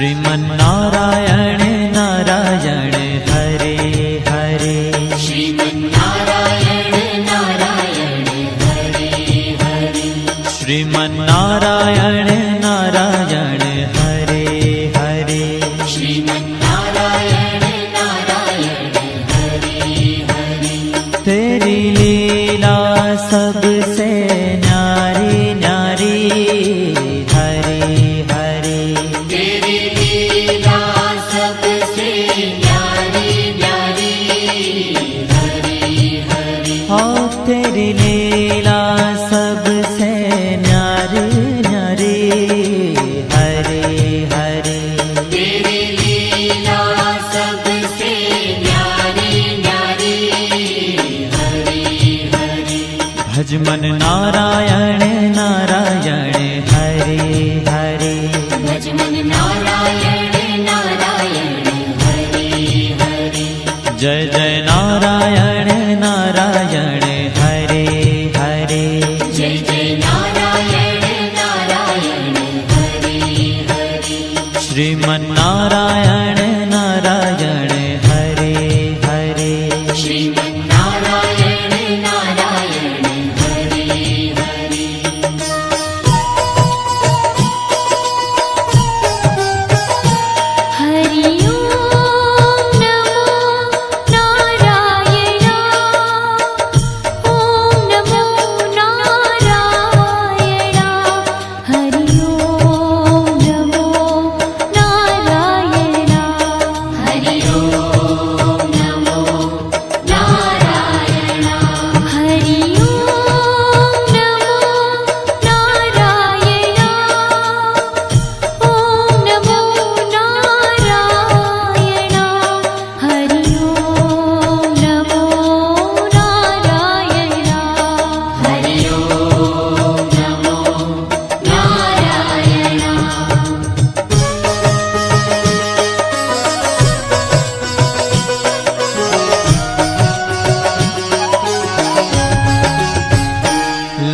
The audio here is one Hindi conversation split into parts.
श्रीमन्नारायण नारायण हरे हरे। श्रीमन्नारायण नारायण हरे हरे। श्रीमन्नारायण नारायण हरे हरे। श्रीमन्नारायण नारायण हरे हरे। तेरी लीला सबसे न्यारी न्यारी हरे हरे। तेरी लीला सबसे न्यारी न्यारी हरे हरे। हाँ तेरी लीला सबसे न्यारी न्यारी हरे हरे। तेरी लीला सबसे न्यारी न्यारी हरे हरे। भजमन नारायण नारायण हरे हरे। भजमन नारायण नारायण हरे हरे। जय जय नारायण नारायण हरे हरे। जय जय नारायण नारायण हरे हरे। श्रीमन्नारायण नारायण हरे हरे। श्रीमन्नारायण नारायण हरे हरे। हरि ओम नमो नारायण। ओम नमो नारायण। हरि ओम नमो नारायण। हरि ओम नमो नारायण। हरि ओम नमो नारायण। ओम नमो नारायण। हरि ओम नमो नारायण। हरि ओम नमो नारायण।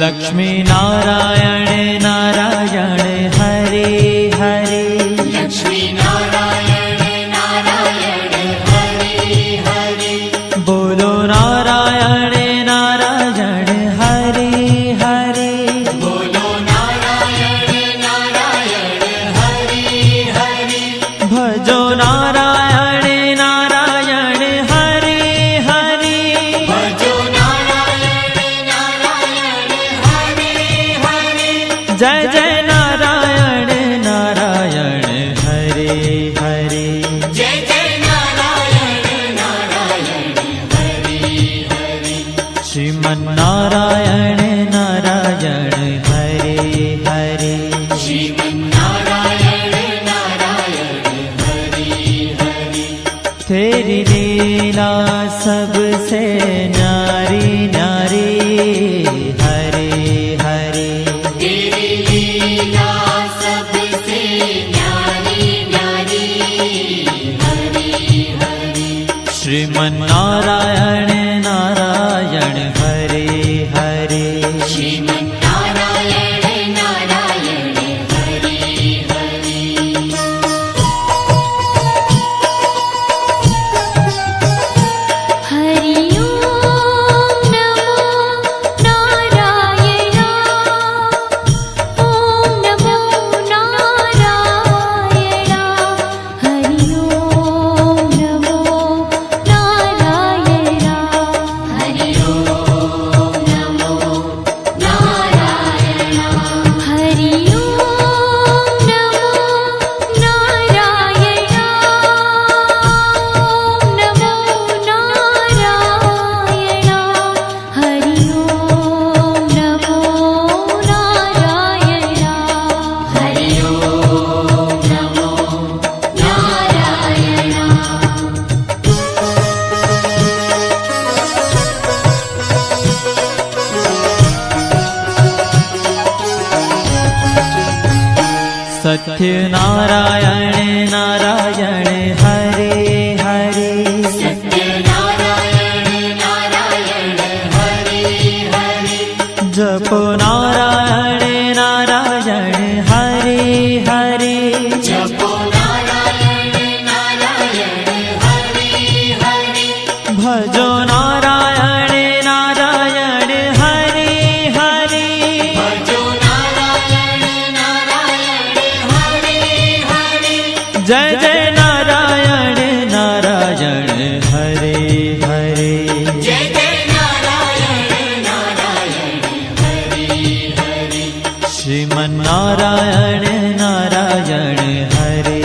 लक्ष्मी नारायण नारायण हरे हरे। लक्ष्मी नारायण नारायण हरे हरे। बोलो नारायण नारायण हरे हरे। बोलो नारायण नारायण हरे हरे। भजो नारायण नारायण हरे हरे। भजो नारायण नारायण हरे हरे। जय जय नारायण नारायण हरे हरे। जय जय नारायण नारायण हरे हरे। श्रीमन्नारायण नारायण हरे हरे। श्रीमन्नारायण नारायण हरे हरे। तेरी लीला सबसे न्यारी न्यारी हरे हरे। तेरी लीला सबसे न्यारी न्यारी हरे हरे। श्रीमन्नारायण नारायण हरे हरे। श्रीमन्नारायण नारायण हरे हरे। हरि ओम नमो नारायण। ओम नमो नारायण। हरि ओम नमो नारायण। हरि ओम नमो नारायण। हरि ओम नमो नारायण। ओम नमो नारायण। हरि ओम नमो नारायण। हरि ओम नमो नारायण। सत्य नारायण नारायण हरे हरे। सत्य नारायण नारायण हरे हरे। जपो नारायण नारायण हरे हरे। जपो नारायण श्रीमन्नारायण नारायण हरे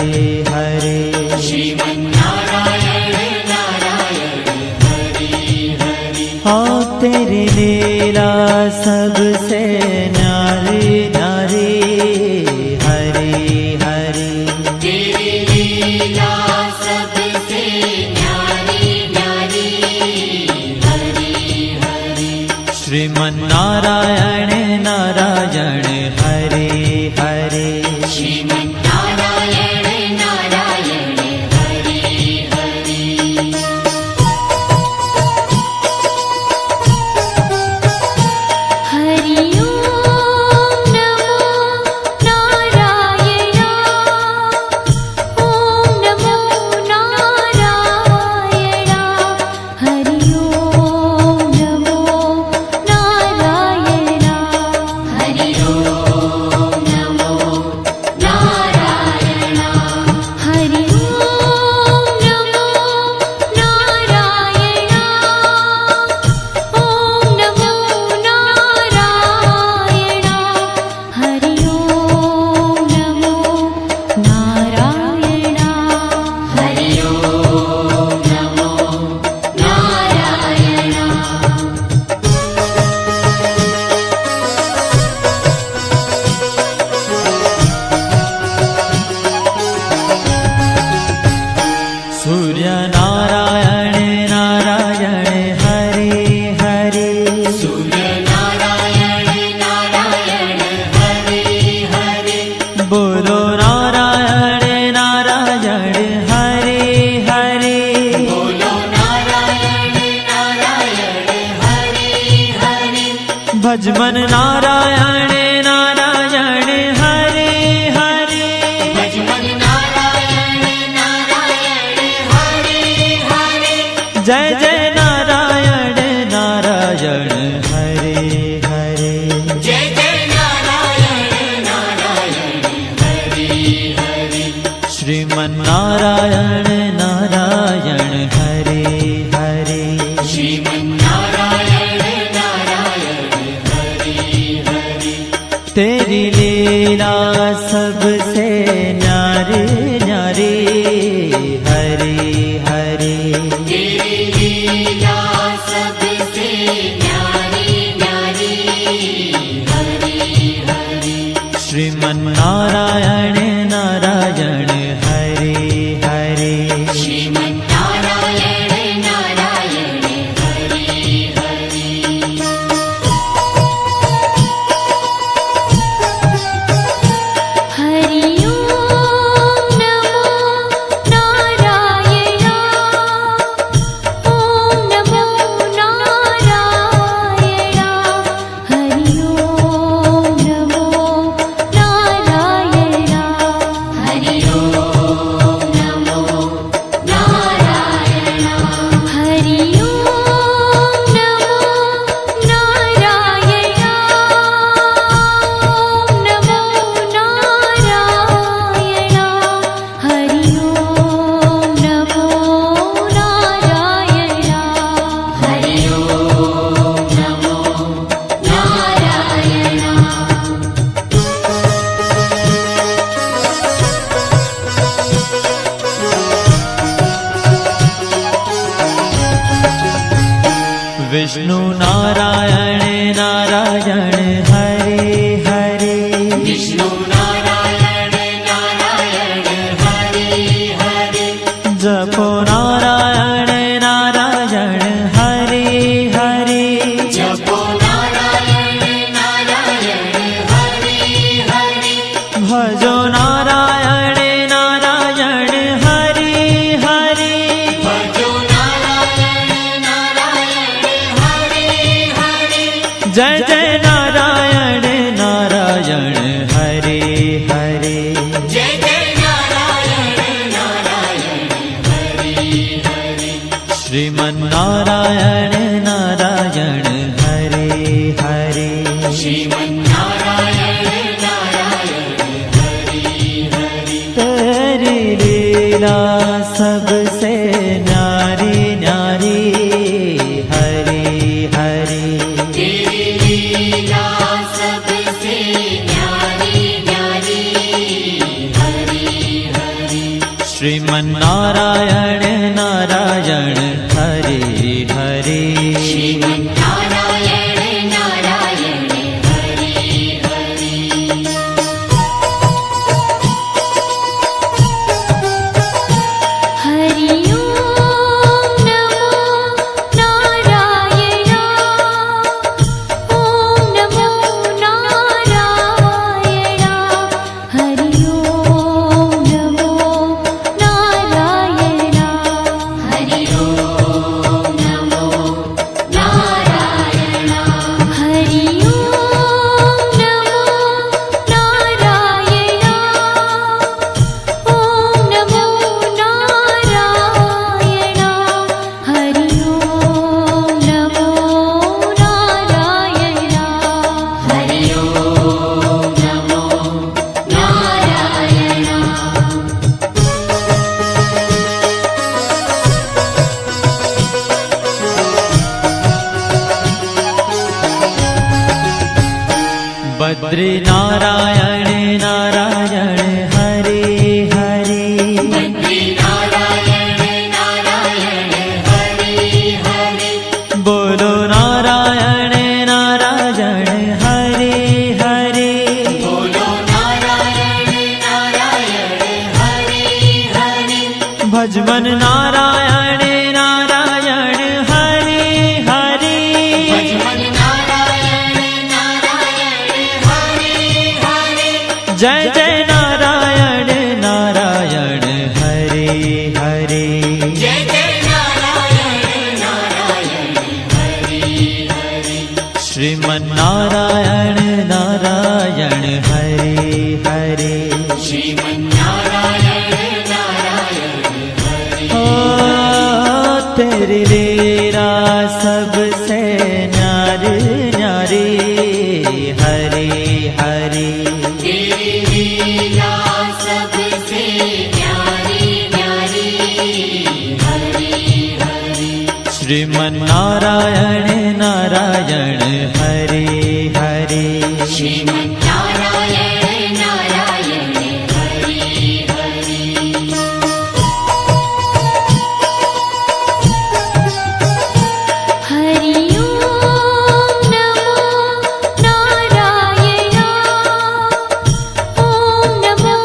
हरे श्रीमन्नारायण नारायण हरि हरि हाँ तेरी लीला सबसे न्यारी न्यारी हरे हरे तेरी लीला सबसे न्यारी न्यारी हरि हरि श्रीमन्नारायण नारायण हरे हरे श्रीमन्नारायण नारायण हरि हरि हरि ओम नमो नारायण ओम नमो नारायण हरि ओम नमो नारायण हरि ओम नमो नारायण हरि ओम नमो नारायण ओम नमो नारायण हरि ओम नमो नारायण हरि ओम नमो नारायण सूर्य नारायण नारायण हरे हरे सूर्य नारायण नारायण हरि हरि बोलो नारायण नारायण हरे हरे बोलो नारायण नारायण हरि हरि भजमन नारायण नारायण हरे हरे भजमन नारायण नारायण हरि हरि जय जय नारायण नारायण हरे हरे जय जय नारायण नारायण हरि हरि श्रीमन्नारायण नारायण हरे हरे श्रीमन्नारायण नारायण हरि हरि तेरी लीला सबसे न्यारी न्यारी हरे हरे तेरी लीला सबसे न्यारी न्यारी हरि हरि श्रीमन्नारायण नारायण हरे हरे श्रीमन्नारायण नारायण हरि हरि हरि ओम नमो नारायण ओम नमो नारायण हरि ओम नमो नारायण हरि ओम नमो नारायण हरि ओम नमो नारायण ओम नमो नारायण हरि ओम नमो नारायण हरि ओम नमो नारायण विष्णु नारायण नारायण हरे हरे विष्णु नारायण नारायण हरि हरि जपो नारायण नारायण हरे हरे जपो नारायण नारायण हरि हरि भजो नारायण नारायण हरे हरे भजो नारायण नारायण हरि हरि जय जय नारायण नारायण हरे हरे जय जय नारायण नारायण हरि हरि श्रीमन्नारायण नारायण हरे हरे श्रीमन्नारायण नारायण हरि श्रीमन्नारायण नारायण हरे हरे श्रीमन्नारायण नारायण हरे हरे हरि ओम नमो नारायण ओम नमो नारायण हरि ओम नमो नारायण हरि ओम नमो नारायण हरि ओम नमो नारायण ओम नमो नारायण हरि ओम नमो नारायण हरि ओम नमो नारायण बद्री नारायण नारायण हरे हरे बद्री नारायण नारायण हरे हरे बोलो नारायण नारायण हरे हरे बोलो नारायण नारायण हरे हरे भजमन नारायण नारायण हरे हरे भजमन नारायण नारायण हरे हरे जय जय नारायण नारायण हरे हरे जय जय नारायण नारायण हरे हरे श्रीमन्नारायण नारायण हरे हरे श्रीमन्नारायण नारायण हरे ओ तेरी लीला सबसे न्यारी न्यारी हरे हरे तेरी लीला सबसे न्यारी न्यारी हरे हरे श्रीमन्नारायण नारायण हरे हरे श्रीमन्नारायण नारायण हरे हरे हरि ओम नमो नारायण ओम नमो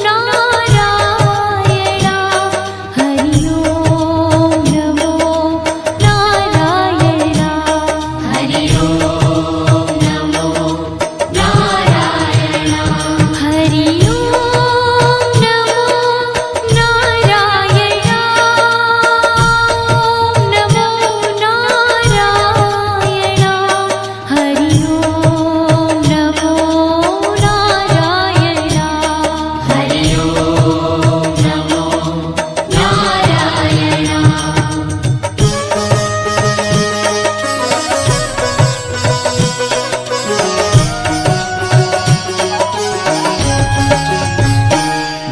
नारायण हरि ओम नमो नारायण हरि ओम नमो नारायण हरि ओम नमो नारायण ओम नमो नारायण हरि ओम नमो नारायण हरि ओम नमो नारायण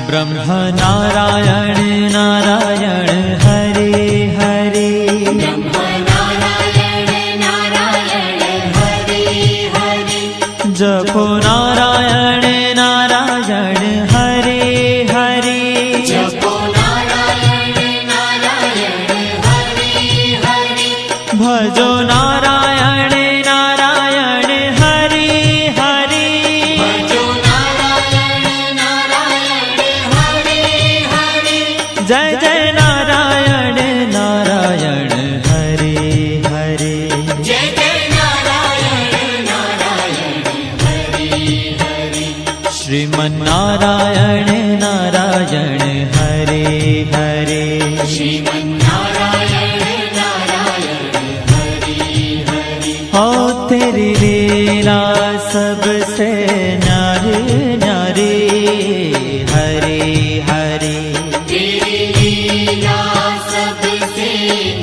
ब्रह्म नारायण नारायण हरे हरे ब्रह्म नारायण नारायण हरे हरे जपो नारायण नारायण हरे हरे जपो नारायण नारायण हरे हरे भजो नारायण नारायण हरे हरे भजो नारायण नारायण हरे हरे जय जय नारायण नारायण हरे हरे जय जय नारायण नारायण हरे हरे श्रीमन्नारायण नारायण हरे हरे श्रीमन्नारायण नारायण हरे हरे हो तेरी लीला सबसे न्यारी न्यारी हरे हरे तेरी लीला सबसे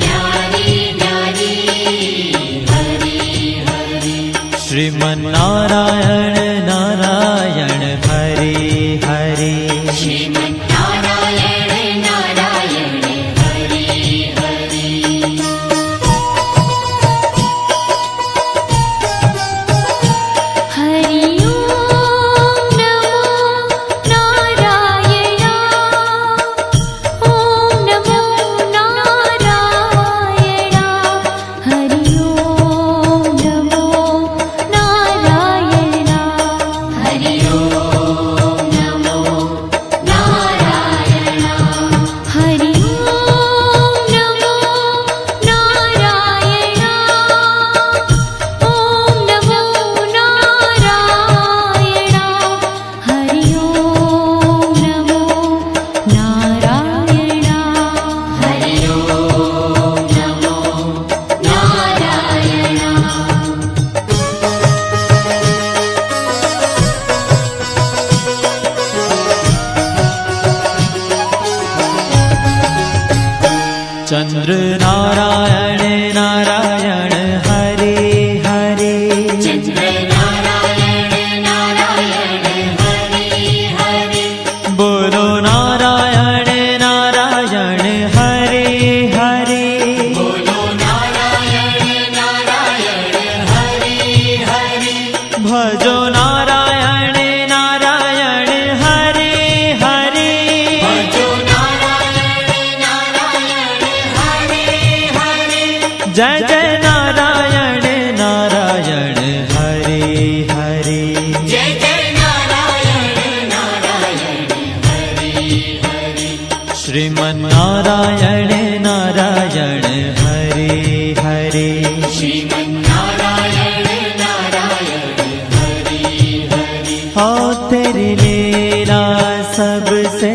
न्यारी न्यारी हरे हरे श्रीमन्नारायण नारायण हरे हरे श्रीमन्नारायण नारायण हरे हरे हरि ओम चंद्र नारायण नारायण हरे हरे चंद्र नारायण नारायण हरे हरे बोलो नारायण नारायण हरे हरे बोलो नारायण नारायण हरे हरे भजो नारायण नारायण हरे हरे भजो नारायण नारायण हरे हरे जय जय नारायण नारायण हरे हरे जय जय नारायण नारायण हरे हरे श्रीमन्नारायण नारायण हरे हरे श्रीमन्नारायण नारायण हरे हरे हो तेरी लीला सबसे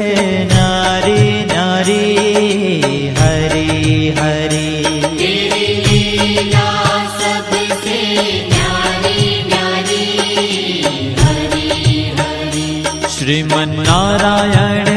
न्यारी न्यारी हरे हरे तेरी लीला सबसे न्यारी न्यारी हरे हरे श्रीमन्नारायण